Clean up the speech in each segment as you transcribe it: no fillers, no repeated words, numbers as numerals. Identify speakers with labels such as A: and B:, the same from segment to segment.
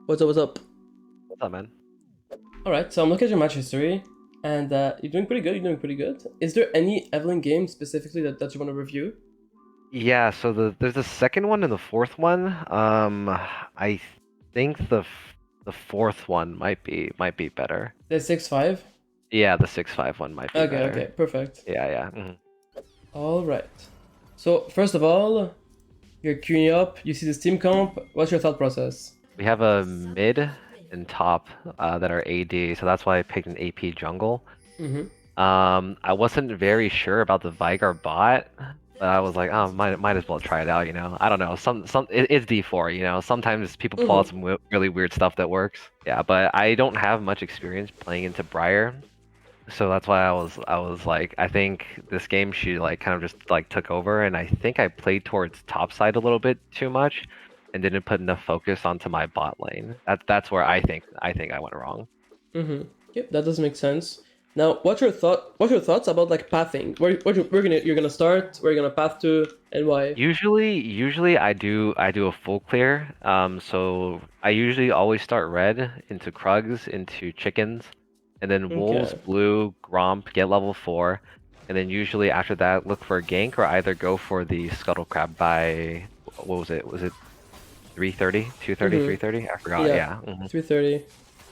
A: What's up, what's up?
B: What's up, man?
A: Alright, so I'm looking at your match history, and you're doing pretty good, you're doing pretty good. Is there any Evelynn game specifically that you want to review?
B: Yeah, so there's the second one and the fourth one. I think the fourth one might be better.
A: The 6-5?
B: Yeah, the 6-5 one might be
A: Okay, okay,
B: better.
A: perfect.
B: Yeah, yeah.
A: Alright. So, first of all, you're queuing up, you see this team comp, what's your thought process?
B: We have a mid and top that are AD, so that's why I picked an AP jungle.
A: Mm-hmm.
B: I wasn't very sure about the Vigar bot, but I was like, oh, might as well try it out, you know. I don't know. It's D4, you know. Sometimes people pull out
A: Mm-hmm.
B: some really weird stuff that works. Yeah, but I don't have much experience playing into Briar, so that's why I was like, I think this game she like kind of just like took over, and I think I played towards top side a little bit too much, and didn't put enough focus onto my bot lane. That's where I think I went wrong.
A: Mm-hmm. Yep, that does make sense. Now, what's your thoughts about like pathing? You're gonna start, where you're gonna path to, and why?
B: Usually I do a full clear. So I usually always start red into Krugs into chickens, and then wolves,
A: Okay.
B: blue, Gromp, get level 4, and then usually after that look for a gank or either go for the scuttle crab by what was it? Was it 3:30, 2:30,
A: Mm-hmm.
B: 3:30? I forgot.
A: Yeah.
B: Yeah.
A: 3:30.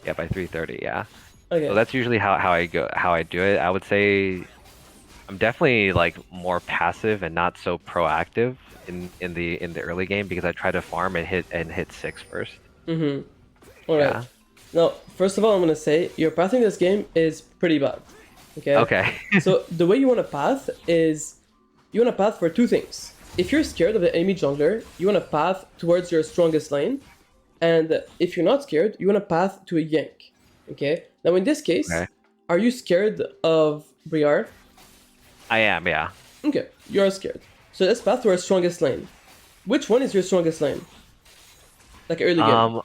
B: Yeah, by 3:30. Yeah. So
A: Okay.
B: that's usually how I do it. I would say I'm definitely like more passive and not so proactive in the early game because I try to farm and hit six first.
A: Mm-hmm. Alright.
B: Yeah.
A: Now, first of all, I'm gonna say your pathing this game is pretty bad. Okay?
B: Okay.
A: So the way you wanna path is you wanna path for two things. If you're scared of the enemy jungler, you wanna path towards your strongest lane. And if you're not scared, you wanna path to a yank. Okay? Now in this case,
B: Okay.
A: are you scared of Briar?
B: I am. Yeah.
A: Okay, you're scared. So let's path to our strongest lane. Which one is your strongest lane? Like early game.
B: Um,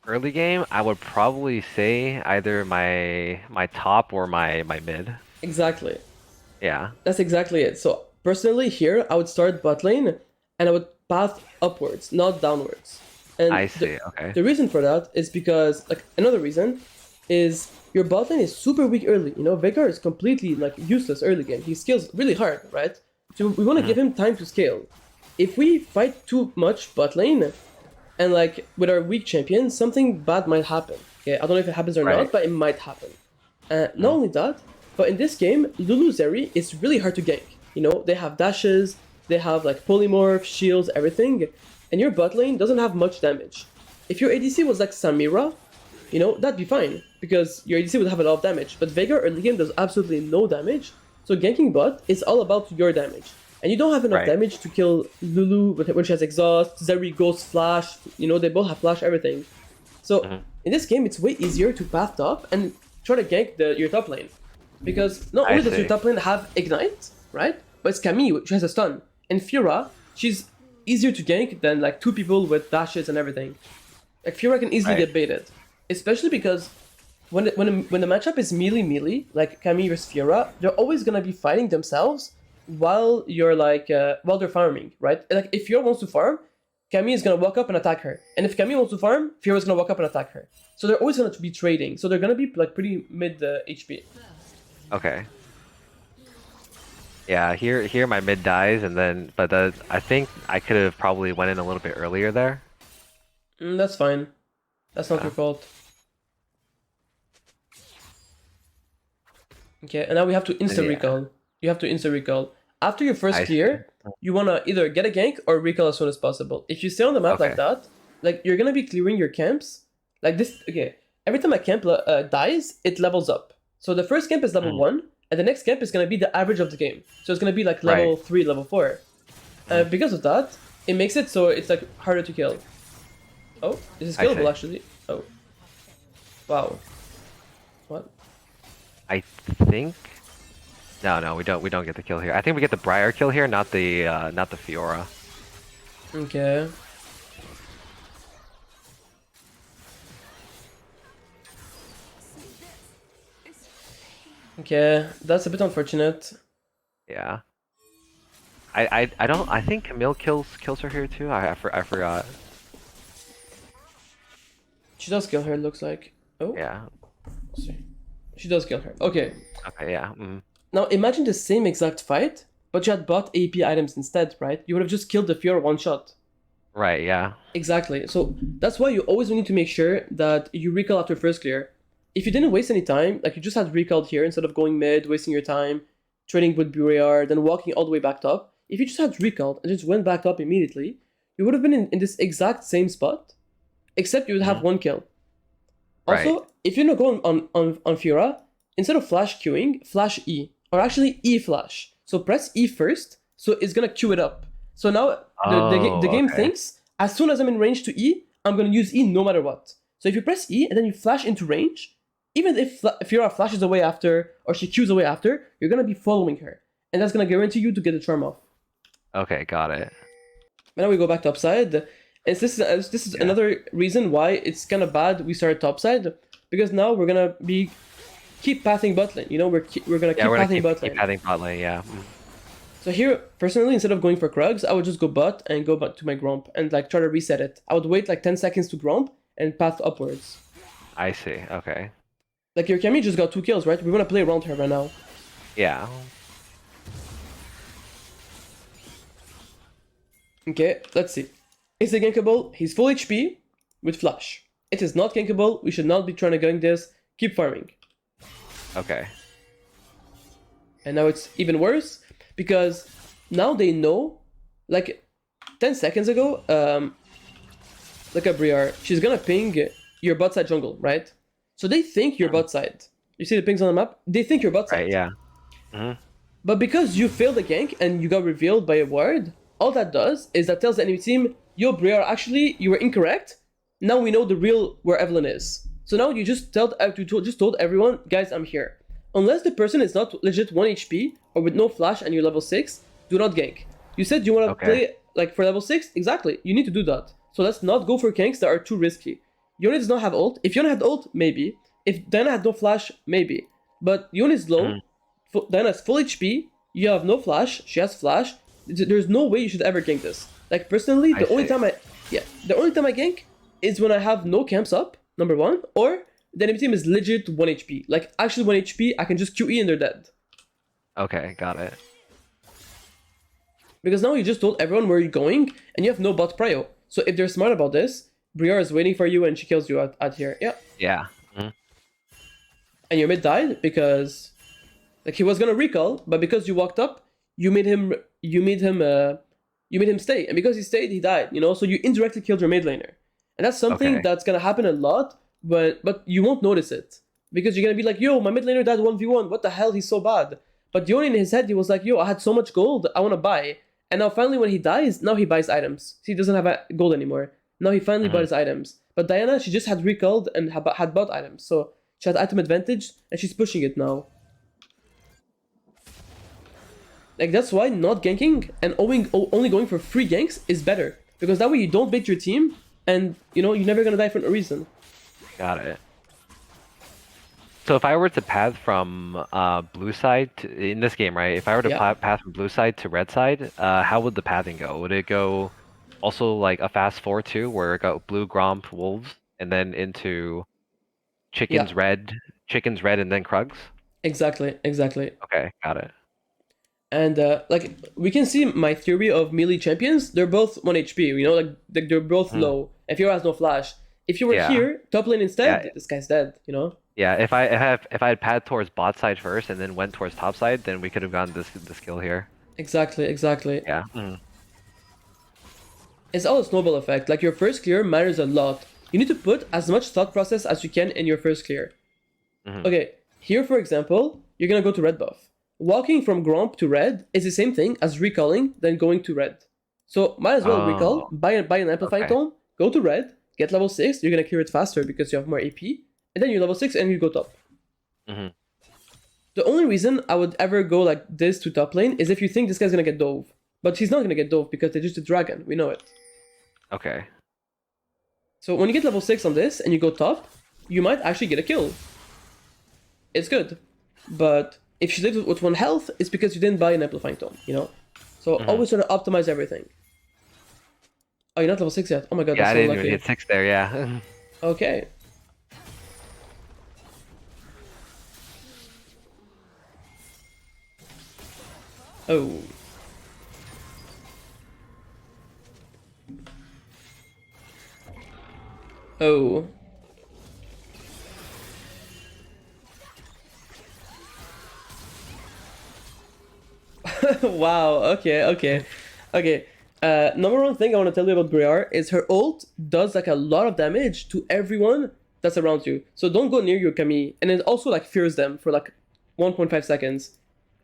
B: Early game, I would probably say either my top or my mid.
A: Exactly.
B: Yeah.
A: That's exactly it. So personally here, I would start bot lane and I would path upwards, not downwards. And
B: I see. Okay.
A: the reason for that is because, like, another reason is your bot lane is super weak early. You know, Veigar is completely, like, useless early game. He scales really hard, right? So we want to
B: Mhm.
A: give him time to scale. If we fight too much bot lane, and, like, with our weak champion, something bad might happen. Okay, I don't know if it happens or
B: Right.
A: not, but it might happen. Not
B: Mhm.
A: only that, but in this game, Lulu Zeri is really hard to gank. You know, they have dashes, they have like polymorph, shields, everything, and your bot lane doesn't have much damage. If your ADC was like Samira, you know, that'd be fine, because your ADC would have a lot of damage, but Veigar early game does absolutely no damage, so ganking bot is all about your damage. And you don't have enough
B: Right.
A: damage to kill Lulu when she has exhaust, Zeri Ghost Flash, you know, they both have flash, everything. So
B: Mhm.
A: in this game, it's way easier to path top and try to gank your top lane. Because not
B: I
A: only does your
B: see.
A: top lane have Ignite, right? But it's Camille, which has a stun. And Fiora, she's easier to gank than like two people with dashes and everything. Like Fiora can easily
B: Right.
A: get baited. Especially because when the matchup is melee, like Camille versus Fiora, they're always gonna be fighting themselves while you're like while they're farming, right? Like if Fiora wants to farm, Camille is gonna walk up and attack her. And if Camille wants to farm, Fiora's gonna walk up and attack her. So they're always gonna be trading. So they're gonna be like pretty mid HP.
B: Okay. Yeah. Here my mid dies, and then but I think I could have probably went in a little bit earlier there.
A: That's fine. That's not
B: Yeah.
A: your fault. Okay, and now we have to insta
B: Yeah.
A: recall. You have to insta recall. After your first
B: I see.
A: clear, you wanna either get a gank or recall as soon as possible. If you stay on the map like
B: Okay.
A: that, like you're gonna be clearing your camps. Like this, okay. Every time a camp dies, it levels up. So the first camp is level
B: Mhm.
A: 1, and the next camp is gonna be the average of the game. So it's gonna be like
B: Right.
A: level 3, level 4.
B: Mhm.
A: Because of that, it makes it so it's like harder to kill. Oh, this is
B: I
A: killable
B: see.
A: actually. Oh, wow. What?
B: I think. No, no, we don't get the kill here. I think we get the Briar kill here, not the Fiora.
A: Okay. Okay, that's a bit unfortunate.
B: Yeah. I don't. I think Camille kills her here too. I forgot.
A: She does kill her, it looks like. Oh,
B: Yeah.
A: let's see. She does kill her. Okay.
B: Okay. Yeah.
A: Now imagine the same exact fight, but you had bought AP items instead, right? You would have just killed the Fiora one shot.
B: Right. Yeah.
A: Exactly. So that's why you always need to make sure that you recall after first clear. If you didn't waste any time, like you just had recalled here instead of going mid, wasting your time, trading with Buriar, then walking all the way back up. If you just had recalled and just went back up immediately, you would have been in this exact same spot, except you would have one kill. Also,
B: Right.
A: if you're not going on Fiora, instead of flash queuing, flash E. Or actually E flash. So press E first, so it's gonna queue it up. So now the game
B: Okay.
A: thinks, as soon as I'm in range to E, I'm gonna use E no matter what. So if you press E and then you flash into range, even if Fiora flashes away after, or she queues away after, you're gonna be following her. And that's gonna guarantee you to get the charm off.
B: Okay. Got it.
A: But now we go back to upside. And this is another reason why it's kind of bad we started topside, because now we're gonna be keep pathing bot lane. You know, we're gonna keep pathing bot lane.
B: Keep pathing bot lane. Yeah.
A: So here, personally, instead of going for Krugs, I would just go bot and go back to my Gromp and like try to reset it. I would wait like 10 seconds to Gromp and path upwards.
B: I see. Okay.
A: Like your Kami just got 2 kills, right? We want to play around her right now.
B: Yeah.
A: Okay, let's see. Is it gankable? He's full HP with flash. It is not gankable. We should not be trying to gank this. Keep farming.
B: Okay.
A: And now it's even worse because now they know, like 10 seconds ago, like a Briar, she's gonna ping your bot side jungle, right? So they think you're bot side. You see the pings on the map? They think you're bot side.
B: Right. Yeah.
A: But because you failed the gank and you got revealed by a ward, all that does is that tells the enemy team, yo, Briar, actually, you were incorrect. Now we know the real where Evelynn is. So now you just told everyone, guys, I'm here. Unless the person is not legit 1 HP or with no flash and you're level 6, do not gank. You said you want to play like for level 6? Exactly, you need to do that. So let's not go for ganks that are too risky. Yone does not have ult. If Yone had ult, maybe. If Diana had no flash, maybe. But Yone is low. Diana has full HP. You have no flash. She has flash. There's no way you should ever gank this. Like personally, the only time I gank is when I have no camps up, number 1, or the enemy team is legit 1 HP. Like actually 1 HP, I can just QE and they're dead.
B: Okay, got it.
A: Because now you just told everyone where you're going and you have no bot prio. So if they're smart about this, Briar is waiting for you and she kills you at here. Yeah.
B: Yeah.
A: And your mid died because like he was gonna recall, but because you walked up, you made him stay. And because he stayed, he died, you know? So you indirectly killed your mid laner. And that's something that's gonna happen a lot, but you won't notice it. Because you're gonna be like, yo, my mid laner died 1v1, what the hell, he's so bad. But Yone in his head, he was like, yo, I had so much gold, I wanna buy. And now finally when he dies, now he buys items. See, he doesn't have gold anymore. Now he finally buys items. But Diana, she just had recalled and had bought items. So she had item advantage and she's pushing it now. Like that's why not ganking and only going for free ganks is better. Because that way you don't bait your team and you know, you're never gonna die for no reason.
B: Got it. So if I were to path from blue side in this game, right? If I were to path from blue side to red side, how would the pathing go? Would it go also like a fast 4-2 where it got blue, Gromp, wolves, and then into chickens red, and then Krugs?
A: Exactly.
B: Okay, got it.
A: And like we can see my theory of melee champions, they're both 1 HP, you know, like they're both low. If Fiora has no flash. If you were here, top lane instead, this guy's dead, you know?
B: Yeah, if I had path towards bot side first and then went towards top side, then we could have gotten this kill here.
A: Exactly.
B: Yeah.
A: It's all a snowball effect. Like your first clear matters a lot. You need to put as much thought process as you can in your first clear. Okay, here for example, you're gonna go to red buff. Walking from Gromp to red is the same thing as recalling then going to red. So might as well recall, buy an amplifying tome, go to red, get level 6, you're gonna clear it faster because you have more AP, and then you're level 6 and you go top. The only reason I would ever go like this to top lane is if you think this guy's gonna get dove. But he's not gonna get dove because they just a dragon, we know it.
B: Okay.
A: So when you get level 6 on this and you go top, you might actually get a kill. It's good. But if she lives with 1 health, it's because you didn't buy an amplifying tome, you know? So always try to optimize everything. Oh, you're not level 6 yet? Oh my god,
B: Yeah,
A: that's
B: I
A: so
B: didn't
A: lucky.
B: even hit 6 there, yeah.
A: Okay. Oh. Oh. Wow. Okay. Okay. Okay. Number one thing I want to tell you about Briar is her ult does like a lot of damage to everyone that's around you. So don't go near your Camille, and it also like fears them for like 1.5 seconds.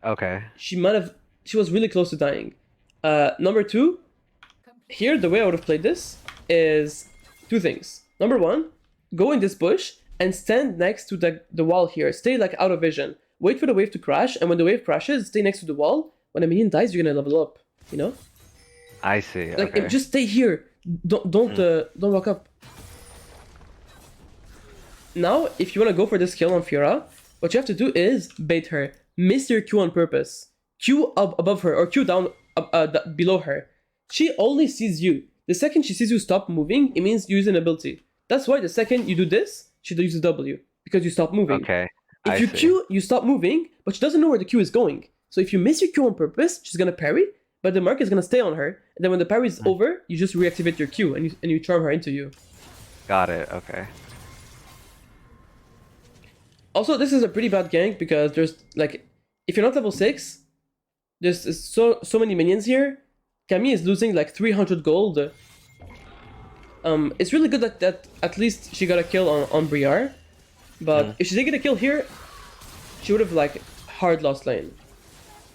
B: Okay.
A: She might have. She was really close to dying. Number two, here the way I would have played this is two things. Number one, go in this bush and stand next to the wall here. Stay like out of vision. Wait for the wave to crash, and when the wave crashes, stay next to the wall. When a minion dies, you're gonna level up. You know,
B: I see.
A: like
B: Okay.
A: just stay here. Don't walk up. Now, if you wanna go for this kill on Fiora, what you have to do is bait her. Miss your Q on purpose. Q up above her or Q down below her. She only sees you. The second she sees you stop moving, it means you use an ability. That's why the second you do this, she uses W because you stop moving.
B: Okay.
A: If you Q, you stop moving, but she doesn't know where the Q is going. So if you miss your Q on purpose, she's gonna parry, but the mark is gonna stay on her. And then when the parry is over, you just reactivate your Q and you charm her into you.
B: Got it. Okay.
A: Also, this is a pretty bad gank because there's like, if you're not level 6, there's so many minions here. Camille is losing like 300 gold. It's really good that at least she got a kill on Briar. But if she didn't get a kill here, she would have like hard lost lane.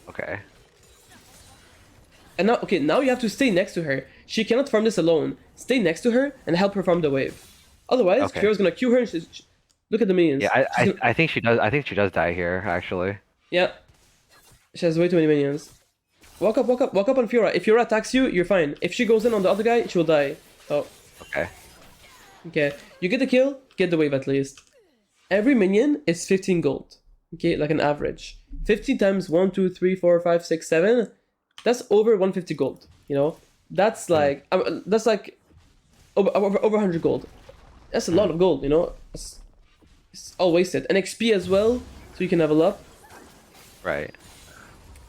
B: Okay.
A: And now, okay, now you have to stay next to her. She cannot farm this alone. Stay next to her and help her farm the wave. Otherwise,
B: Okay.
A: Fiora's gonna Q her and look at the minions.
B: Yeah, I think she does. I think she does die here, actually.
A: Yeah. She has way too many minions. Walk up on Fiora. If Fiora attacks you, you're fine. If she goes in on the other guy, she'll die. Oh.
B: Okay.
A: Okay. You get the kill, get the wave at least. Every minion is 15 gold. Okay, like an average. 15 times 1, 2, 3, 4, 5, 6, 7. That's over 150 gold. You know? That's like over 100 gold. That's a lot of gold, you know? It's all wasted. And XP as well, so you can level up.
B: Right.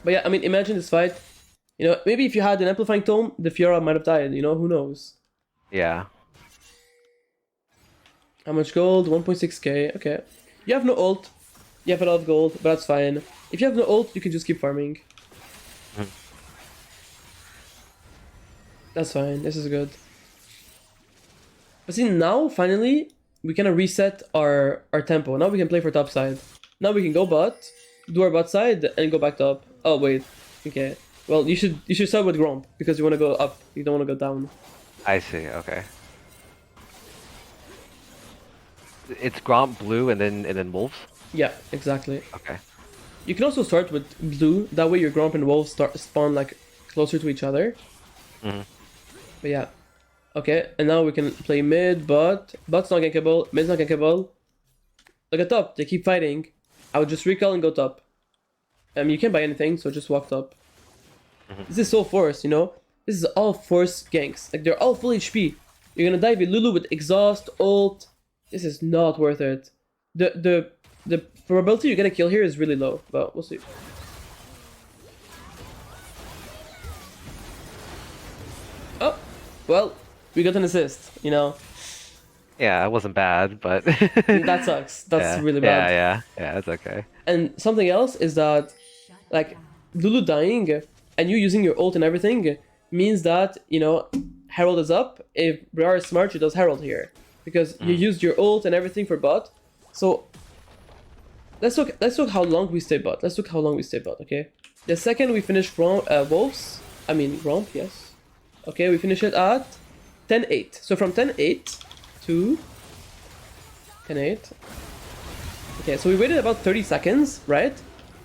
A: But yeah, I mean, imagine this fight. You know, maybe if you had an amplifying tome, the Fiora might have died. You know, who knows?
B: Yeah.
A: How much gold? 1.6k. Okay. You have no ult. You have a lot of gold, but that's fine. If you have no ult, you can just keep farming. That's fine. This is good. But see, now, finally, we kind of reset our tempo. Now we can play for top side. Now we can go bot, do our bot side, and go back top. Oh, wait. Okay. Well, you should start with Gromp, because you want to go up. You don't want to go down.
B: I see. Okay. It's Gromp blue and then wolves.
A: Yeah, exactly.
B: Okay.
A: You can also start with blue. That way your Gromp and wolves spawn like closer to each other. But yeah. Okay, and now we can play mid, bot. Bot's not gankable, mid's not gankable. Look at top, they keep fighting. I would just recall and go top. You can't buy anything, so just walk top. This is so forced, you know? This is all forced ganks. Like, they're all full HP. You're gonna dive with Lulu with exhaust, ult. This is not worth it. The probability you're gonna kill here is really low, but we'll see. Oh, well, we got an assist, you know?
B: Yeah, it wasn't bad, but
A: That sucks. That's really bad.
B: Yeah, it's okay.
A: And something else is that, like, Lulu dying and you using your ult and everything means that, you know, Herald is up. If Briar is smart, she does Herald here. Because you used your ult and everything for bot. So, let's look how long we stay bot. Let's look how long we stay bot, okay? The second we finish Wolves, I mean, Gromp, yes. Okay, we finish it at 10-8. So from 10-8 to 10-8. Okay, so we waited about 30 seconds, right?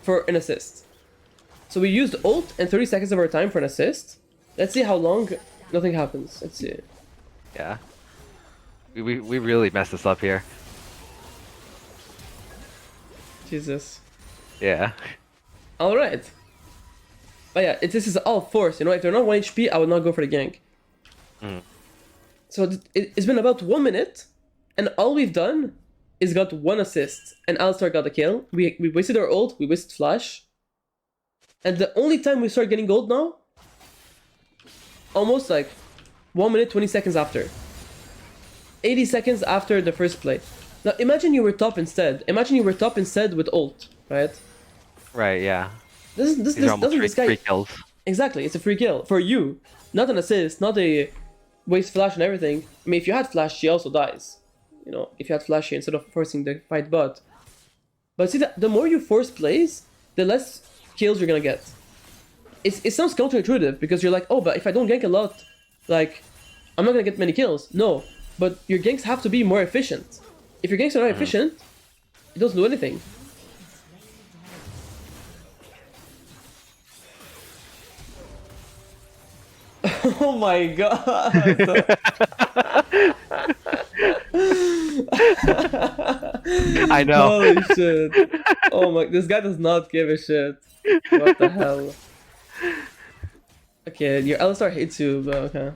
A: For an assist. So we used ult and 30 seconds of our time for an assist. Let's see how long nothing happens. Let's see.
B: Yeah. We really messed this up here.
A: Jesus.
B: Yeah.
A: Alright. But yeah, this is all force, you know? If they're not 1 HP, I would not go for the gank. So it's been about 1 minute, And all we've done is got 1 assist, and Alistar got a kill. We wasted our ult, we wasted flash. And the only time we start getting gold now, almost like 1 minute, 20 seconds after. 80 seconds after the first play. Now imagine you were top instead. Imagine you were top instead with ult, right?
B: Right, yeah.
A: This
B: These are almost
A: doesn't this guy...
B: free kills.
A: Exactly, it's a free kill. For you. Not an assist, not a waste flash and everything. I mean, if you had flash, she also dies. You know, if you had flash here instead of forcing the fight bot. But see, that the more you force plays, the less kills you're gonna get. It sounds counterintuitive, because you're like, oh, but if I don't gank a lot, like, I'm not gonna get many kills. No, but your ganks have to be more efficient. If your ganks are not efficient, it doesn't do anything. Oh my god!
B: I know.
A: Holy shit! Oh my, this guy does not give a shit. What the hell? Okay, your Alistar hates you, but okay.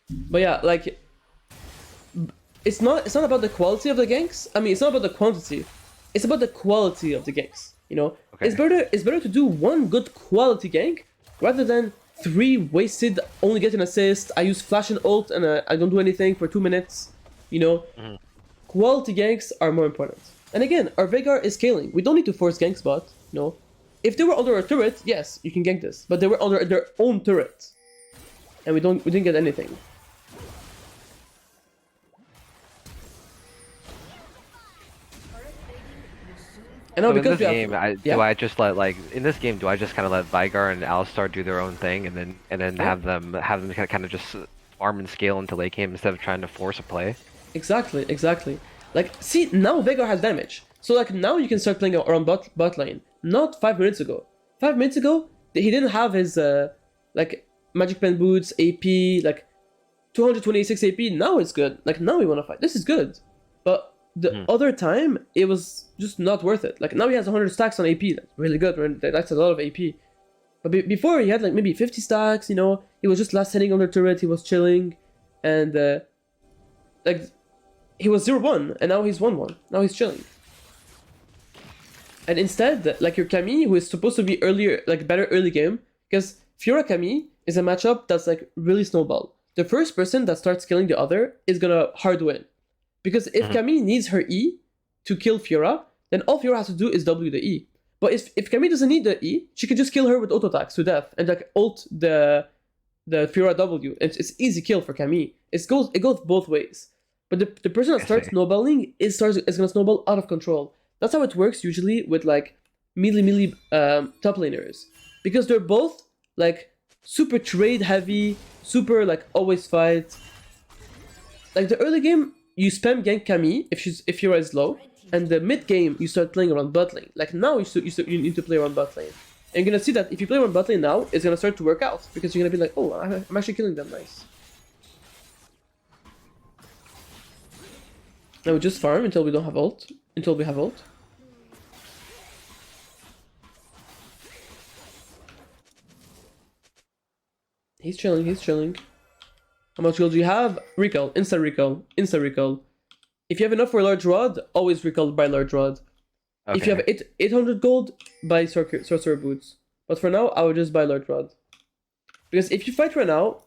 A: But yeah, like, it's not about the quality of the ganks. I mean, it's not about the quantity. It's about the quality of the ganks. You know,
B: Okay.
A: It's better to do 1 good quality gank rather than 3 wasted, only get an assist. I use flash and ult and I don't do anything for 2 minutes. You know, quality ganks are more important. And again, our Veigar is scaling. We don't need to force ganks bot. No, if they were under our turret, yes, you can gank this. But they were under their own turret, and we didn't get anything. And now
B: So in
A: because
B: this
A: we
B: game,
A: have,
B: do I just let do I just kind of let Veigar and Alistar do their own thing, and then have them kind of just farm and scale into late game instead of trying to force a play?
A: Exactly. Like, see, now Veigar has damage. So like now you can start playing around bot lane. Not 5 minutes ago. 5 minutes ago, he didn't have his like magic pen boots, AP, like 226 AP. Now it's good. Like now we want to fight. This is good. But the other time, it was just not worth it. Like now he has 100 stacks on AP. That's really good. That's a lot of AP. But before he had like maybe 50 stacks. You know, he was just last hitting on the turret. He was chilling, and like he was 0-1, and now he's 1-1. Now he's chilling. And instead, like your Camille, who is supposed to be earlier, like better early game, because Fiora Camille is a matchup that's like really snowball. The first person that starts killing the other is gonna hard win. Because if Camille needs her E to kill Fiora, then all Fiora has to do is W the E. But if Camille doesn't need the E, she can just kill her with auto attacks to death and like ult the Fiora W. It's easy kill for Camille. It goes both ways. But the person that starts snowballing is gonna snowball out of control. That's how it works usually with like melee top laners, because they're both like super trade heavy, super like always fight. Like the early game, you spam gank Camille if Fiora is low, and the mid game you start playing around bot lane. Like now you need to play around bot lane, and you're gonna see that if you play around bot lane now, it's gonna start to work out because you're gonna be like, oh, I'm actually killing them, nice. Now we just farm until we don't have ult, until we have ult. He's chilling. How much gold do you have? Recall, insta recall. If you have enough for a large rod, always recall by large rod. Okay. If you have 800 gold, buy sorcerer boots. But for now, I would just buy large rod. Because if you fight right now,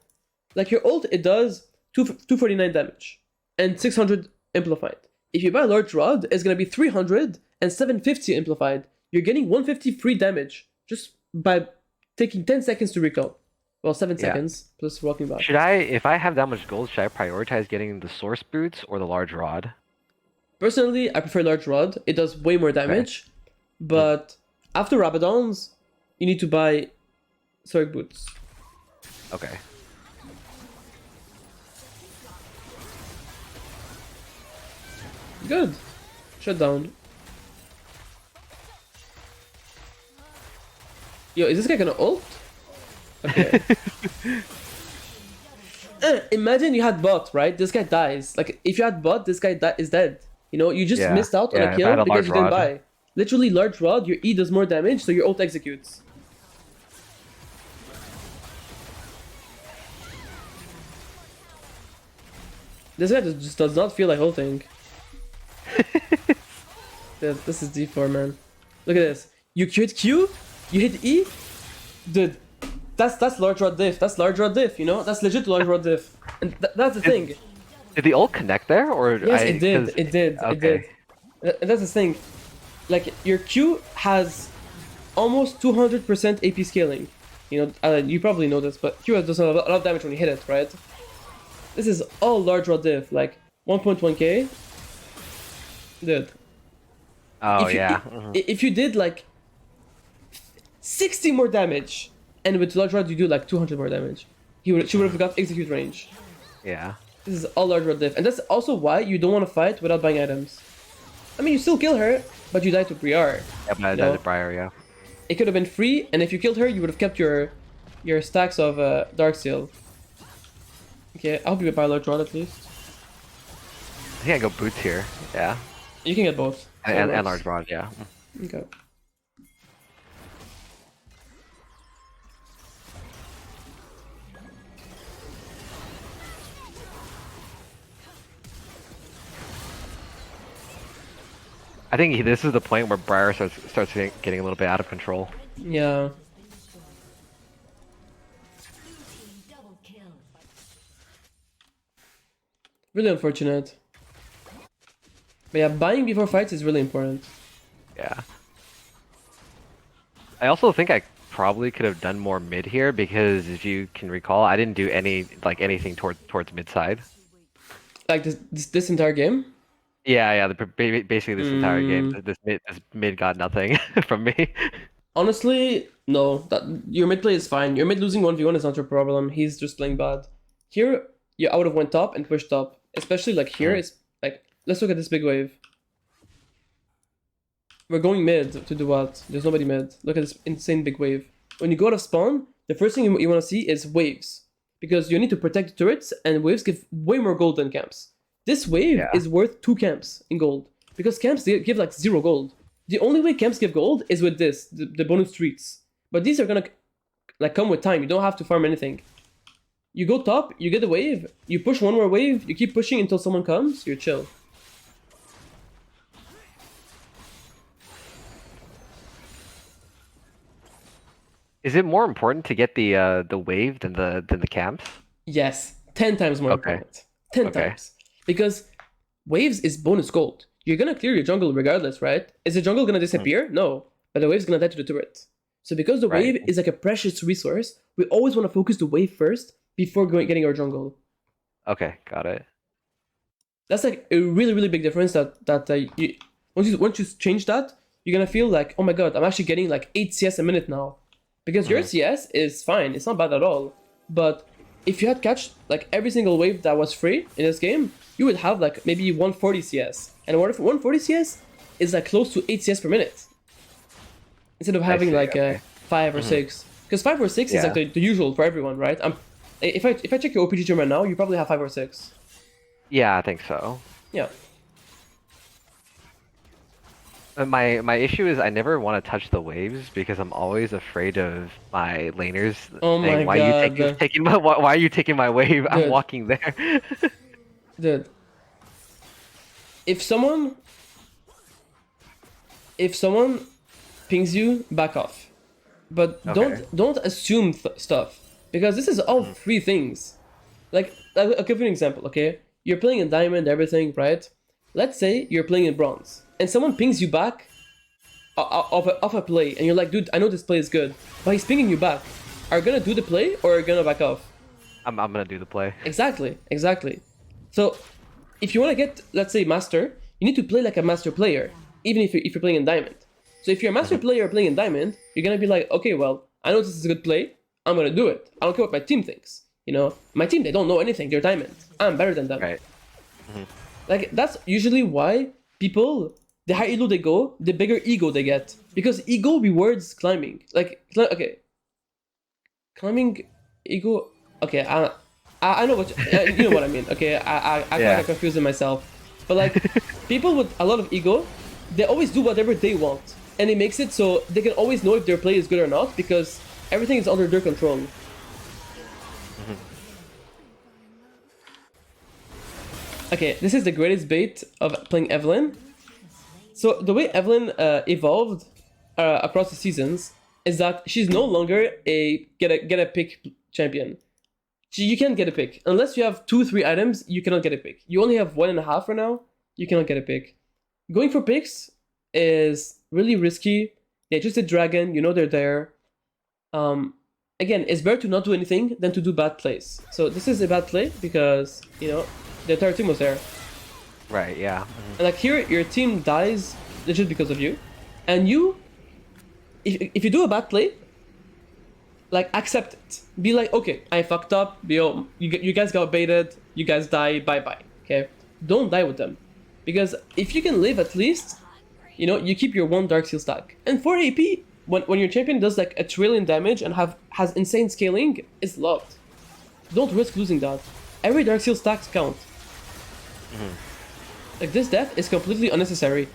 A: like your ult, it does 249 damage and 600 amplified. If you buy large rod, it's gonna be 300 and 750 amplified. You're getting 150 free damage just by taking 10 seconds to recall. Well, 7 seconds plus walking back.
B: If I have that much gold, should I prioritize getting the source boots or the large rod?
A: Personally, I prefer large rod. It does way more damage. But after Rabadons, you need to buy Sorc boots.
B: Okay.
A: Good. Shut down. Yo, is this guy gonna ult? Okay. Imagine you had bot, right? This guy dies. Like, if you had bot, this guy is dead. You know, you just missed out on a kill because you didn't buy. Literally, large rod, your E does more damage, so your ult executes. This guy just does not feel like ulting. Dude, this is D4, man. Look at this. You hit Q, you hit E. Dude, that's large rod diff. That's large rod diff, you know? That's legit large rod diff. And that's the thing.
B: Did the ult connect there, or
A: Yes, it did. It did.
B: Okay.
A: It did. And that's the thing. Like, your Q has almost 200% AP scaling. You know, you probably know this, but Q does a lot of damage when you hit it, right? This is all large rod diff, like 1.1k. Dude.
B: Oh,
A: if you,
B: yeah.
A: If you did like 60 more damage, and with large rod you do like 200 more damage, she would have got execute range.
B: Yeah.
A: This is all large rod diff, and that's also why you don't want to fight without buying items. I mean, you still kill her, but you died to Briar.
B: Yeah, but I died to Briar, yeah.
A: It could have been free, and if you killed her, you would have kept your stacks of Darksteel. Okay, I hope you buy large rod at least.
B: I think I go boots here. Yeah.
A: You can get both.
B: And large rod, yeah.
A: Okay.
B: I think this is the point where Briar starts getting a little bit out of control.
A: Yeah. Really unfortunate. But yeah, buying before fights is really important.
B: Yeah. I also think I probably could have done more mid here because, if you can recall, I didn't do anything towards mid side.
A: Like this entire game?
B: Yeah. Basically this entire game, this mid got nothing from me.
A: Honestly, no. Your mid play is fine. Your mid losing 1v1 is not your problem. He's just playing bad. Here, yeah, I would have went top and pushed top. Especially like here, it's like, let's look at this big wave. We're going mid to do what? There's nobody mid. Look at this insane big wave. When you go out of spawn, the first thing you want to see is waves. Because you need to protect the turrets, and waves give way more gold than camps. This wave is worth 2 camps in gold. Because camps give like 0 gold. The only way camps give gold is with this, the bonus streaks. But these are gonna like come with time. You don't have to farm anything. You go top, you get a wave, you push one more wave, you keep pushing until someone comes, you're chill.
B: Is it more important to get the wave than the camps?
A: Yes, 10 times more important. 10 times. Because waves is bonus gold. You're gonna clear your jungle regardless, right? Is the jungle gonna disappear? No. But the wave's gonna die to the turret. So because the wave is like a precious resource, we always want to focus the wave first before getting our jungle.
B: Okay, got it.
A: That's like a really, really big difference once you change that, you're gonna feel like, oh my god, I'm actually getting like 8 CS a minute now. Because your CS is fine, it's not bad at all. But if you had catch like every single wave that was free in this game, you would have like maybe 140 CS. And what if 140 CS is like close to 8 CS per minute? Instead of having a 5 or 6. Because 5 or 6 is like the usual for everyone, right? If I check your OPG gym right now, you probably have 5 or 6.
B: Yeah, I think so.
A: Yeah.
B: My issue is I never want to touch the waves because I'm always afraid of my laners saying, why are you taking my wave? Dude. I'm walking there.
A: Dude. If someone pings you, back off. But don't assume stuff. Because this is all 3 things. Like, I'll give you an example, okay? You're playing in diamond, everything, right? Let's say you're playing in bronze, and someone pings you back off a play, and you're like, dude, I know this play is good, but he's pinging you back. Are you gonna do the play, or are you gonna back off?
B: I'm gonna do the play.
A: Exactly. So, if you want to get, let's say, master, you need to play like a master player, even if you're playing in diamond. So if you're a master player playing in diamond, you're gonna be like, okay, well, I know this is a good play, I'm gonna do it. I don't care what my team thinks. You know, my team, they don't know anything, they're diamond. I'm better than them.
B: Right.
A: Like, that's usually why people, the higher elo they go, the bigger ego they get. Because ego rewards climbing. Like, okay. Climbing, ego, okay, I know what, you know what I mean. Okay, I kind of confusing myself. But like, people with a lot of ego, they always do whatever they want. And it makes it so they can always know if their play is good or not, because everything is under their control. Okay, this is the greatest bait of playing Evelynn. So the way Evelynn evolved across the seasons is that she's no longer a get a pick champion. You can't get a pick unless you have 2-3 items. You cannot get a pick. You only have 1.5 for now. You cannot get a pick. Going for picks is really risky. They just did dragon. You know they're there. Again, it's better to not do anything than to do bad plays. So this is a bad play because you know the entire team was there.
B: Right. Yeah.
A: And like here, your team dies just because of you, and you, if you do a bad play, like accept it. Be like, okay, I fucked up. You guys got baited. You guys die. Bye bye. Okay, don't die with them, because if you can live at least, you know, you keep your 1 Dark Seal stack. And 4 AP, when your champion does like 1 trillion damage and has insane scaling, it's loved. Don't risk losing that. Every Dark Seal stacks count. Like this death is completely unnecessary.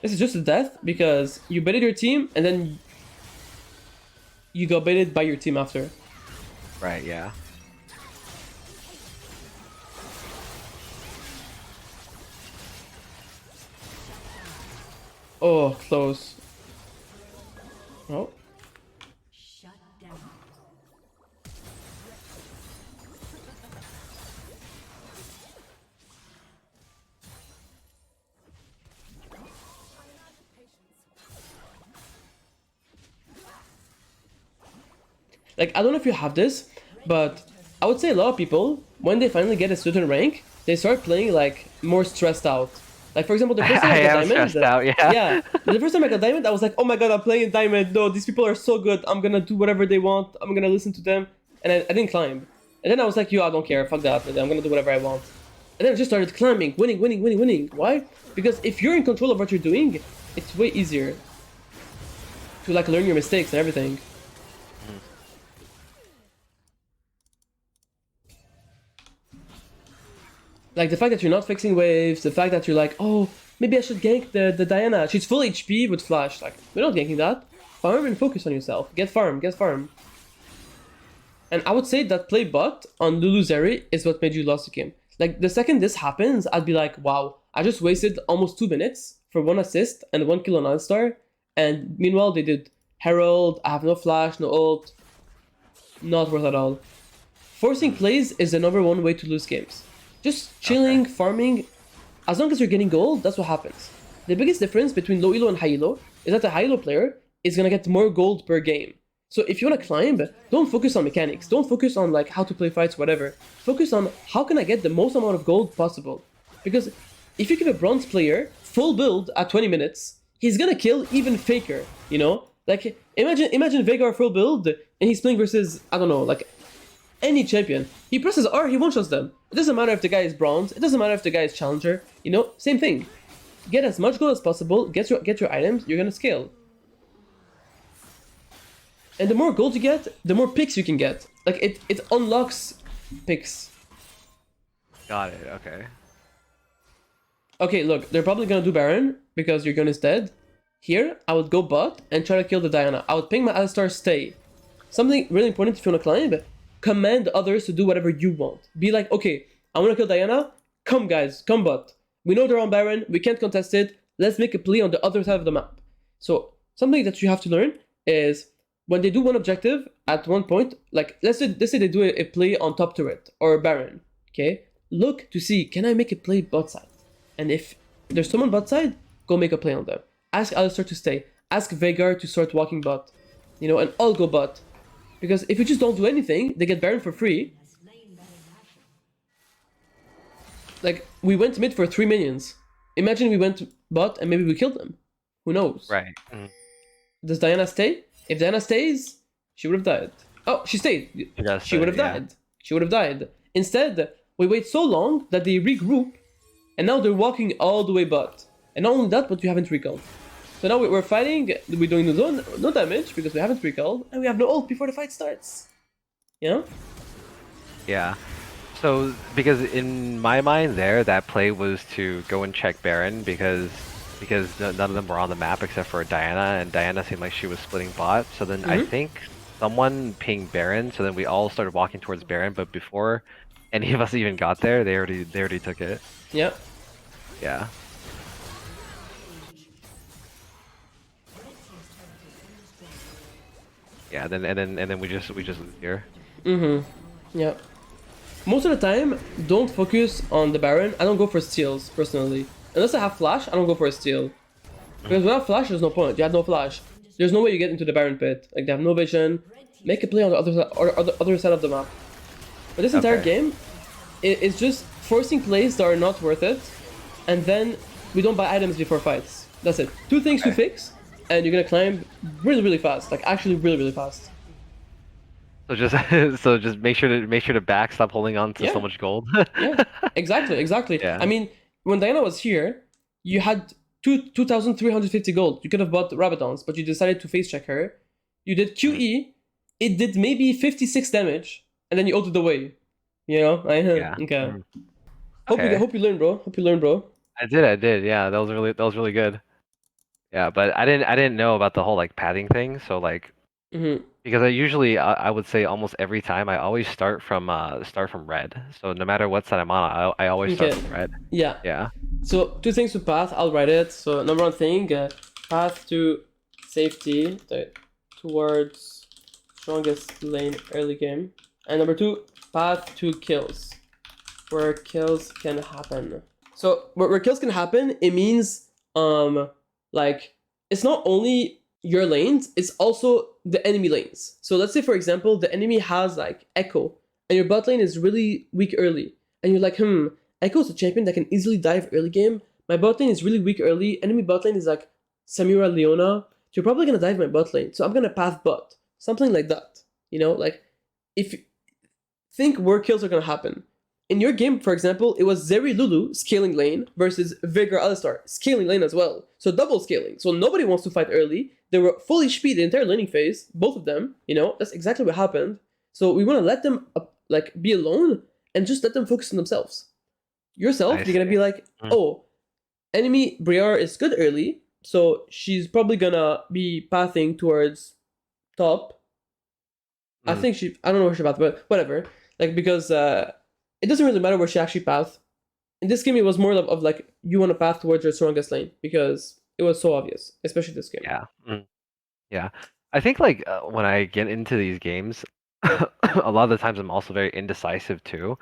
A: This is just a death because you baited your team and then you got baited by your team after.
B: Right. Yeah.
A: Oh, close. Oh.
C: Shut down.
A: Like, I don't know if you have this, but I would say a lot of people, when they finally get a certain rank, they start playing like more stressed out. Like for example, the first time
B: I
A: I got
B: am
A: diamond,
B: stressed out. Yeah.
A: yeah, the first time I got diamond, I was like, oh my god, I'm playing diamond. No, these people are so good. I'm gonna do whatever they want. I'm gonna listen to them, and I didn't climb. And then I was like, yo, I don't care. Fuck that. I'm gonna do whatever I want. And then I just started climbing, winning. Why? Because if you're in control of what you're doing, it's way easier to like learn your mistakes and everything. Like the fact that you're not fixing waves, the fact that you're like, oh, maybe I should gank the Diana. She's full HP with flash. Like, we're not ganking that. Farm and focus on yourself. Get farm. And I would say that play bot on Lulu Zeri is what made you lose the game. Like, the second this happens, I'd be like, wow, I just wasted almost 2 minutes for 1 assist and 1 kill on All-Star. And meanwhile, they did Herald, I have no flash, no ult. Not worth at all. Forcing plays is the #1 way to lose games. Just chilling, farming, as long as you're getting gold, that's what happens. The biggest difference between low elo and high elo is that the high elo player is gonna get more gold per game. So if you wanna climb, don't focus on mechanics, don't focus on like how to play fights, whatever. Focus on how can I get the most amount of gold possible. Because if you give a bronze player full build at 20 minutes, he's gonna kill even Faker, you know? Like imagine Veigar full build and he's playing versus, I don't know, like any champion. He presses R, he one-shots them. It doesn't matter if the guy is bronze, it doesn't matter if the guy is challenger, you know, same thing. Get as much gold as possible, get your items, you're gonna scale. And the more gold you get, the more picks you can get. Like it unlocks picks.
B: Got it. Okay.
A: Okay, look, they're probably gonna do Baron because your gun is dead. Here, I would go bot and try to kill the Diana. I would ping my Alistar stay. Something really important if you wanna climb, command others to do whatever you want. Be like, okay, I want to kill Diana. Come guys, come bot. We know they're on Baron. We can't contest it. Let's make a play on the other side of the map. So something that you have to learn is when they do one objective at one point, like let's say they do a play on top turret or Baron. Okay, look to see, can I make a play bot side? And if there's someone bot side, go make a play on them. Ask Alistar to stay. Ask Veigar to start walking bot. You know, and all go bot. Because if you just don't do anything, they get Baron for free. Like, we went mid for 3 minions. Imagine we went bot and maybe we killed them. Who knows?
B: Right.
A: Does Diana stay? If Diana stays, she would have died. Oh, she stayed. She would have died. She would have died. Instead, we wait so long that they regroup, and now they're walking all the way bot. And not only that, but you haven't recalled. So now we're fighting, we're doing no damage because we haven't recalled, and we have no ult before the fight starts. You know?
B: Yeah. So, because in my mind there, that play was to go and check Baron because none of them were on the map except for Diana, and Diana seemed like she was splitting bot. So then I think someone pinged Baron, so then we all started walking towards Baron, but before any of us even got there, they already took it.
A: Yeah.
B: Yeah. Yeah, and then we just lose here.
A: Yeah. Most of the time, don't focus on the Baron. I don't go for steals, personally. Unless I have flash, I don't go for a steal. Because without flash, there's no point. You have no flash. There's no way you get into the Baron pit. Like, they have no vision. Make a play on the other side of the map. But this entire
B: Okay.
A: game, it's just forcing plays that are not worth it. And then we don't buy items before fights. That's it. Two things to
B: Okay.
A: fix, and you're gonna climb really, really fast. Like, actually really, really fast.
B: So just so just make sure to back, stop holding on to so
A: Yeah.
B: much gold.
A: Yeah, exactly. I
B: Yeah.
A: mean, when Diana was here, you had 2,350 gold. You could have bought Rabadons, but you decided to face check her. You did QE, it did maybe 56 damage, and then you ulted away. You know?
B: Yeah.
A: Okay.
B: Okay.
A: Hope you learn, bro. Hope you learn, bro.
B: I did. Yeah, that was really good. Yeah, but I didn't know about the whole like padding thing. So like
A: Mm-hmm.
B: because I would say almost every time I always start from red. So no matter what side I'm on, I always start
A: Okay.
B: from red.
A: Yeah.
B: Yeah.
A: So, two things with path, I'll write it. So, number one thing, path to safety towards strongest lane early game. And number two, path to kills, where kills can happen. So, where kills can happen, it means, like, it's not only your lanes, it's also the enemy lanes. So, let's say, for example, the enemy has, like, Echo, and your bot lane is really weak early. And you're like, Echo is a champion that can easily dive early game. My bot lane is really weak early. Enemy bot lane is like Samira Leona. You're probably gonna dive my bot lane, so I'm gonna path bot. Something like that. You know, like if you think where kills are gonna happen. In your game, for example, it was Zeri Lulu scaling lane versus Vigor Alistar scaling lane as well. So double scaling. So nobody wants to fight early. They were full HP the entire laning phase, both of them. You know, that's exactly what happened. So we want to let them like be alone and just let them focus on themselves. Yourself,
B: I
A: you're
B: see.
A: gonna be like,
B: Mm.
A: oh, enemy Briar is good early, so she's probably gonna be pathing towards top. I
B: Mm.
A: think I don't know where she path, but whatever. Like, because it doesn't really matter where she actually path. In this game, it was more of like, you want to path towards your strongest lane, because it was so obvious, especially this game.
B: Yeah. Mm. Yeah. I think like when I get into these games, a lot of the times I'm also very indecisive too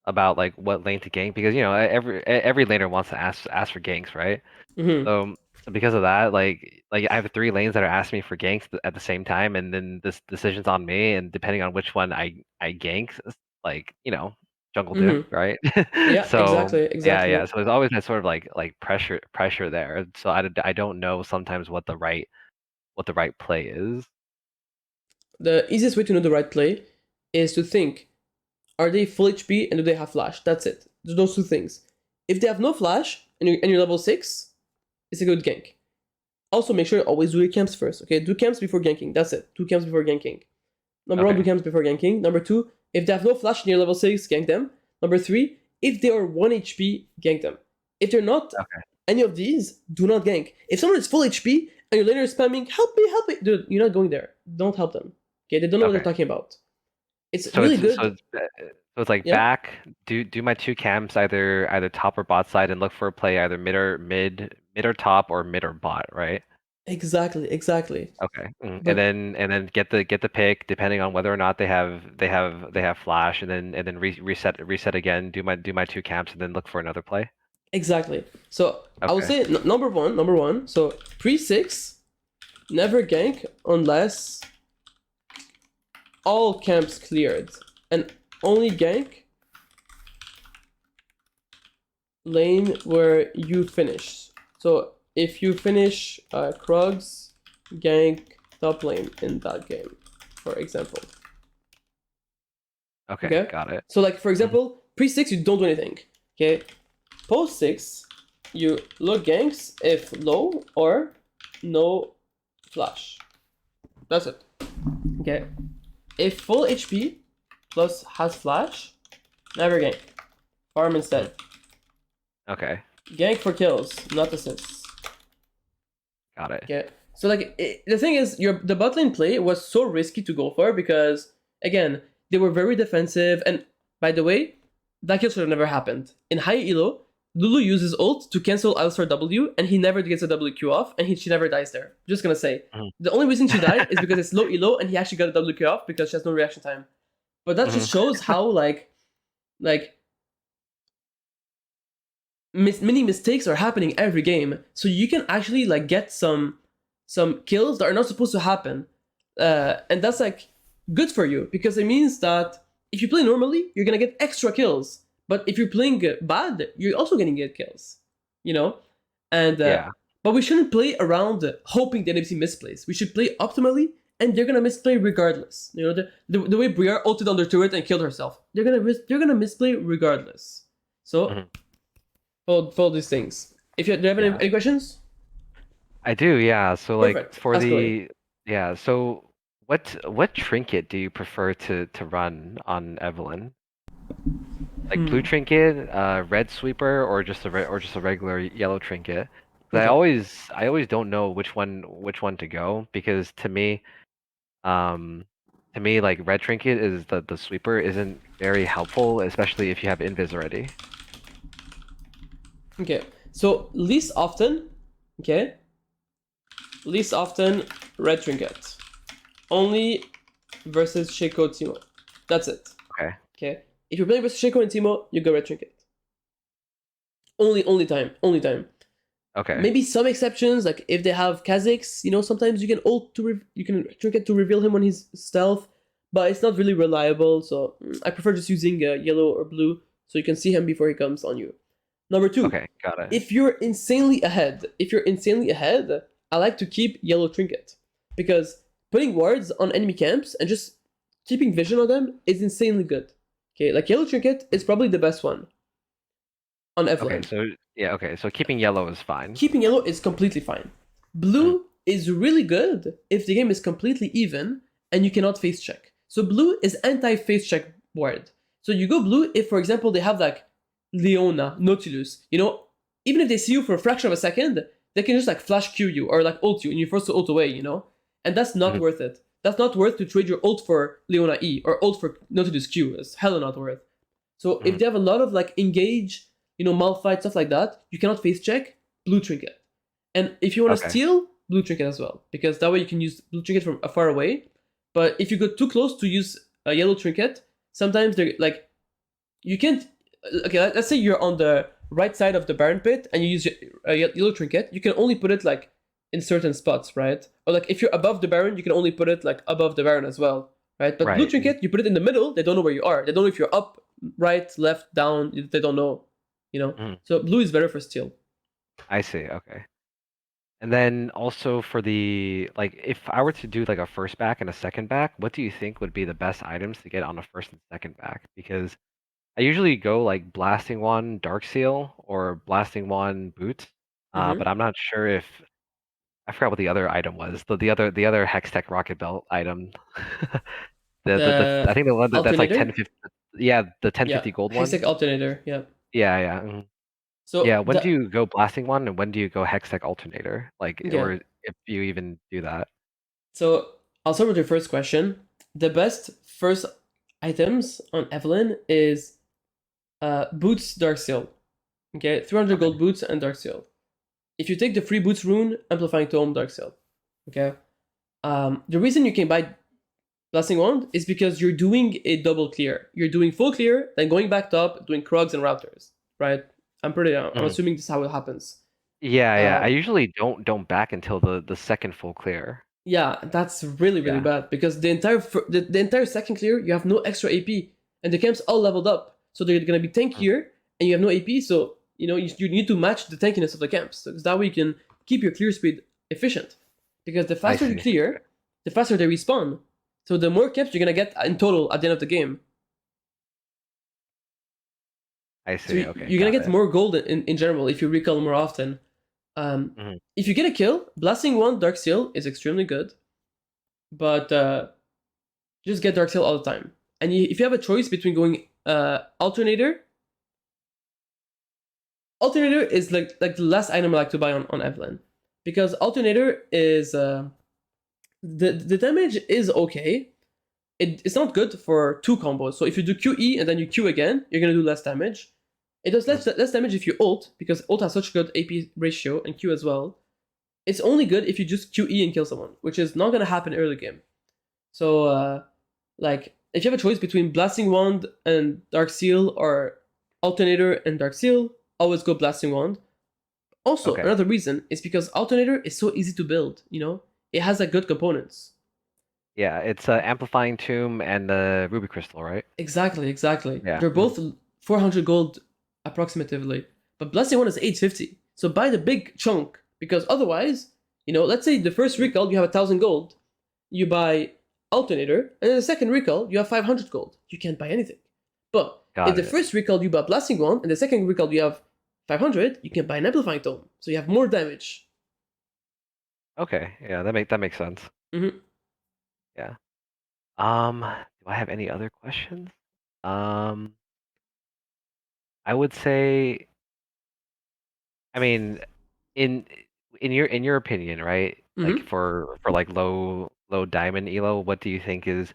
B: about like what lane to gank because you know every laner wants to ask for ganks, right?
A: Mm-hmm.
B: So because of that, like I have three lanes that are asking me for ganks at the same time, and then this decision's on me, and depending on which one I gank, like you know, jungle diff,
A: Mm-hmm.
B: right?
A: Yeah,
B: So yeah.
A: exactly.
B: So there's always that sort of like pressure there. So I don't know sometimes what the right play is.
A: The easiest way to know the right play is to think, are they full HP and do they have flash? That's it. There's those two things. If they have no flash and you're level 6, it's a good gank. Also, make sure you always do your camps first. Okay, do camps before ganking. That's it. Do camps before ganking. Number one, do
B: Okay.
A: camps before ganking. Number two, if they have no flash near level 6, gank them. Number three, if they are 1 HP, gank them. If they're not
B: Okay.
A: any of these, do not gank. If someone is full HP and your laner is spamming, help me, dude, you're not going there. Don't help them. Okay, they don't know what they're
B: Okay.
A: talking about. It's
B: So
A: really
B: it's
A: good.
B: so it's like
A: Yeah,
B: back do my two camps either top or bot side and look for a play either mid or top or mid or bot, right?
A: exactly.
B: Okay.
A: But
B: And then get the pick depending on whether or not they have flash and then reset again, do my two camps and then look for another play.
A: exactly. So I would
B: Okay.
A: say number one. So pre-6, never gank unless all camps cleared, and only gank lane where you finish. So if you finish Krugs, gank top lane in that game, for example.
B: Okay,
A: Okay.
B: got it.
A: So like, for example, pre-6 you don't do anything. Okay. Post-6 you look ganks if low or no flash. That's it. Okay. If full HP plus has flash, never gank. Farm instead.
B: Okay,
A: Gank for kills, not assists.
B: got it.
A: Okay. So like, the thing is, the bot lane play was so risky to go for because, again, they were very defensive. And by the way, that kill should have never happened. In high elo, Lulu uses ult to cancel Alistar W, and he never gets a WQ off, and she never dies there. Just gonna say.
B: Mhm.
A: The only reason she died is because it's low elo, and he actually got a WQ off because she has no reaction time. But that just shows how like many mistakes are happening every game. So you can actually like get some kills that are not supposed to happen, and that's like good for you because it means that if you play normally, you're gonna get extra kills. But if you're playing bad, you're also gonna get kills, you know. And
B: Yeah.
A: but we shouldn't play around hoping the NPC misplays. We should play optimally, and they're gonna misplay regardless. You know, the way Briar ulted on their turret and killed herself, they're gonna misplay regardless. So follow these things. If you do you have any questions?
B: I do, yeah. So like
A: Perfect.
B: for
A: Ask away.
B: the yeah, so what trinket do you prefer to run on Evelynn? Like blue trinket, red sweeper, or just a regular yellow trinket? 'Cause
A: Okay.
B: I always don't know which one to go because to me like red trinket is the sweeper isn't very helpful, especially if you have invis already.
A: Okay. So least often, okay. Least often red trinket. Only versus Shaco Timo. That's it.
B: Okay.
A: Okay. If you're playing versus Shaco and Timo, you go red trinket. Only time.
B: Okay.
A: Maybe some exceptions, like if they have Kha'Zix, you know, sometimes you can ult to you can trinket to reveal him when he's stealth, but it's not really reliable. So I prefer just using yellow or blue so you can see him before he comes on you. Number 2,
B: Okay, got it.
A: if you're insanely ahead, I like to keep yellow trinket because putting wards on enemy camps and just keeping vision on them is insanely good. Okay, like yellow trinket is probably the best one on
B: Okay,
A: Evelynn.
B: so yeah, okay, so keeping yellow is fine.
A: Keeping yellow is completely fine. Blue is really good if the game is completely even and you cannot face check. So blue is anti-face check ward. So you go blue if, for example, they have like Leona, Nautilus. You know, even if they see you for a fraction of a second, they can just like flash Q you or like ult you and you're forced to ult away, you know? And that's not worth it. That's not worth to trade your ult for Leona E or ult for Nautilus Q. It's hella not worth. So if they have a lot of like engage, you know, malfight, stuff like that, you cannot face check, blue trinket. And if you want to
B: Okay.
A: steal, blue trinket as well. Because that way you can use blue trinket from far away. But if you go too close to use a yellow trinket, sometimes they're like, you can't. Okay, let's say you're on the right side of the Baron pit and you use a yellow trinket, you can only put it like in certain spots, right? Or like if you're above the Baron, you can only put it like above the Baron as well, right? But blue
B: Right.
A: trinket, you put it in the middle, they don't know where you are. They don't know if you're up, right, left, down. They don't know, you know. So blue is better for steal.
B: I see, okay. And then also for the like if I were to do like a first back and a second back, what do you think would be the best items to get on a first and second back? Because I usually go like blasting one dark seal or blasting one boots. But I'm not sure if I forgot what the other item was. The other hex tech rocket belt item. I think the one that's like
A: Alternator?
B: 1050. Yeah, the
A: Yeah,
B: 1050 gold one.
A: Hextech alternator. Yeah.
B: Yeah.
A: So
B: Yeah, when do you go blasting one and when do you go hextech alternator? Like,
A: okay.
B: or if you even do that.
A: So I'll start with your first question. The best first items on Evelynn is boots dark seal. Okay, 300 gold boots and dark seal. If you take the free boots rune, amplifying tome, dark seal. Okay. The reason you can buy blasting wand is because you're doing a double clear. You're doing full clear, then going back top, doing Krugs and routers. Right. I'm assuming this is how it happens.
B: Yeah. I usually don't back until the second full clear.
A: Yeah, that's really
B: Yeah.
A: bad because the entire second clear you have no extra AP and the camps all leveled up, so they're gonna be tankier and you have no AP. So you know you need to match the tankiness of the camps because that way you can keep your clear speed efficient. Because the faster you
B: see.
A: clear, the faster they respawn. So the more camps you're gonna get in total at the end of the game.
B: I
A: So
B: see. Okay.
A: you're gonna
B: Got
A: get
B: it.
A: more gold in general if you recall more often. If you get a kill, blasting one dark seal is extremely good, but just get dark seal all the time. And if you have a choice between going alternator is like the last item I like to buy on Evelynn, because alternator is the damage is okay. It's not good for two combos. So if you do QE and then you Q again, you're gonna do less damage. It does less damage if you ult, because ult has such good AP ratio and Q as well. It's only good if you just QE and kill someone, which is not gonna happen early game. So, like, if you have a choice between Blasting Wand and Dark Seal, or Alternator and Dark Seal, always go Blasting Wand. Also,
B: Okay.
A: another reason is because Alternator is so easy to build, you know? It has like good components.
B: Yeah, it's Amplifying Tomb and the Ruby Crystal, right?
A: Exactly.
B: Yeah.
A: They're both 400 gold approximately, but Blessing One is 850. So buy the big chunk, because otherwise, let's say the first recall you have 1,000 gold, you buy Alternator, and then the second recall you have 500 gold. You can't buy anything. But if
B: Got
A: the
B: it.
A: first recall you buy Blasting One, and the second recall you have 500, you can buy an Amplifying Tome, so you have more damage.
B: Okay. Yeah, that makes sense.
A: Mm-hmm.
B: Yeah. Do I have any other questions? Um, I would say, I mean, in in your opinion, right? Like
A: Mm-hmm.
B: for like low diamond elo, what do you think is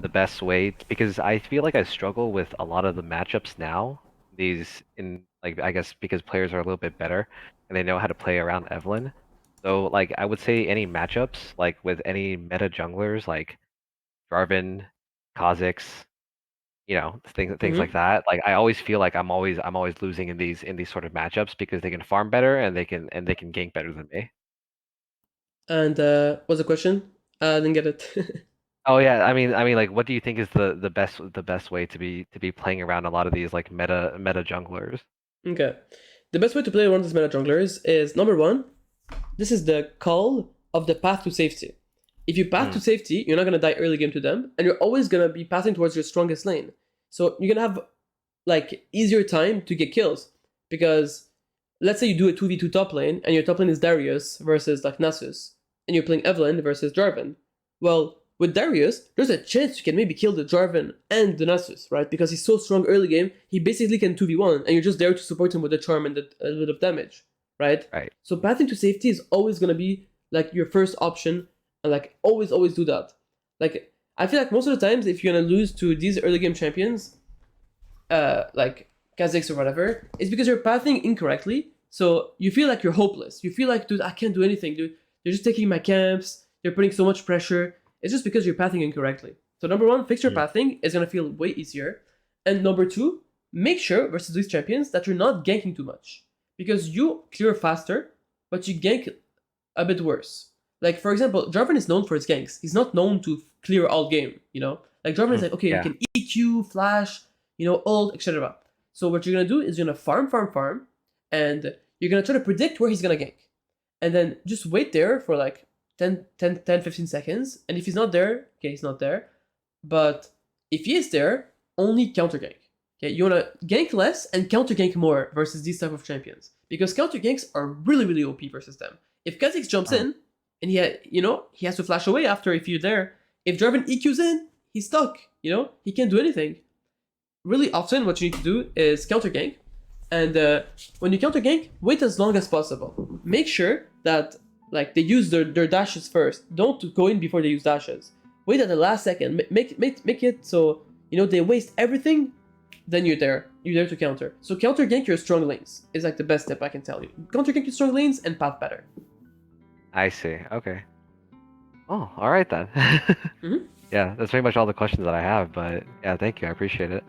B: the best way? Because I feel like I struggle with a lot of the matchups now. These in like I guess because players are a little bit better and they know how to play around Evelynn. So like I would say any matchups like with any meta junglers like Jarvan, Kha'Zix, things like
A: Mm-hmm.
B: that. Like I always feel like I'm always losing in these sort of matchups because they can farm better and they can gank better than me.
A: And what's the question? I didn't get it.
B: Oh yeah, I mean like what do you think is the best way to be playing around a lot of these like meta junglers?
A: Okay. The best way to play one of these meta junglers is, number one, this is the call of the path to safety. If you path to
B: Mm,
A: safety, you're not gonna die early game to them, and you're always gonna be passing towards your strongest lane. So you're gonna have like easier time to get kills. Because let's say you do a 2v2 top lane, and your top lane is Darius versus like Nasus, and you're playing Evelynn versus Jarvan. Well, with Darius, there's a chance you can maybe kill the Jarvan and the Nasus, right? Because he's so strong early game, he basically can 2v1, and you're just there to support him with the charm and a little bit of damage, right?
B: right.
A: So pathing to safety is always gonna be like your first option, and like always do that. Like I feel like most of the times, if you're gonna lose to these early game champions, like Kha'Zix or whatever, it's because you're pathing incorrectly. So you feel like you're hopeless. You feel like, dude, I can't do anything, dude. They're just taking my camps. They're putting so much pressure. It's just because you're pathing incorrectly. So number one, fix your
B: Mm,
A: pathing. It's gonna feel way easier. And number two, make sure versus these champions that you're not ganking too much, because you clear faster, but you gank a bit worse. Like for example, Jarvan is known for his ganks. He's not known to clear all game. Like Jarvan is like, okay, you
B: yeah.
A: can EQ, flash, ult, etc. So what you're gonna do is you're gonna farm, and you're gonna try to predict where he's gonna gank, and then just wait there for like 15 seconds. And if he's not there, okay, he's not there. But if he is there, only counter gank. Okay, you wanna gank less and counter gank more versus these type of champions, because counter ganks are really OP versus them. If Kha'Zix jumps
B: Oh,
A: in, and he has to flash away after if you're there. If Jarvan EQs in, he's stuck. He can't do anything. Really often, what you need to do is counter gank, and when you counter gank, wait as long as possible. Make sure that like they use their dashes first. Don't go in before they use dashes. Wait at the last second. Make it so they waste everything. Then you're there. You're there to counter. So counter gank your strong lanes is like the best tip I can tell you. Counter gank your strong lanes and path better.
B: I see. Okay. Oh, all right then.
A: Mhm.
B: Yeah, that's pretty much all the questions that I have, but yeah, thank you. I appreciate it.